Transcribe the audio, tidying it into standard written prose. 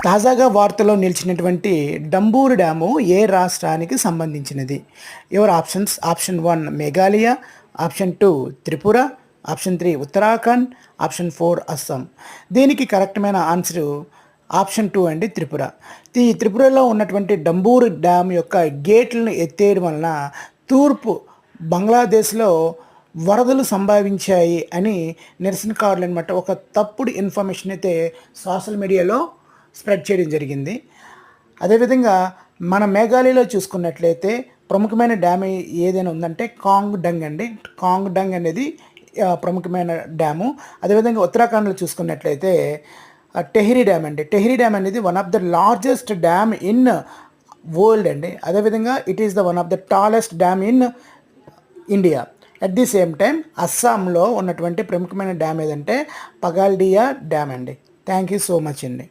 తాజాగా వార్తల్లో నిలిచినటువంటి డంబూరు డ్యాము ఏ రాష్ట్రానికి సంబంధించినది? Your options: option 1 Meghalaya, option 2 Tripura, option 3 Uttarakhand, option 4 Assam. దీనికి కరెక్టమైన ఆన్సరు ఆప్షన్ 2 అండి, త్రిపుర. ఈ త్రిపురలో ఉన్నటువంటి డంబూరు డ్యామ్ యొక్క గేట్లను ఎత్తేయడం వలన తూర్పు బంగ్లాదేశ్లో వరదలు సంభవించాయి అని నిరసనకారులు అనమాట ఒక తప్పుడు ఇన్ఫర్మేషన్ అయితే సోషల్ మీడియాలో స్ప్రెడ్ చేయడం జరిగింది. అదేవిధంగా మన మేఘాలయలో చూసుకున్నట్లయితే ప్రముఖమైన డ్యామ్ ఏదైనా ఉందంటే కాంగ్ డంగ్ అండి. కాంగ్ డంగ్ అనేది ప్రముఖమైన డ్యాము. అదేవిధంగా ఉత్తరాఖండ్లో చూసుకున్నట్లయితే టెహ్రీ డ్యామ్ అండి. టెహ్రీ డ్యామ్ అనేది one of the largest dam in world అండి. అదేవిధంగా it is the one of the tallest dam in India. At the same time అస్సాంలో ఉన్నటువంటి ప్రముఖమైన డ్యామ్ ఏదంటే పగాల్డియా డ్యామ్ అండి. థ్యాంక్ యూ సో మచ్ అండి.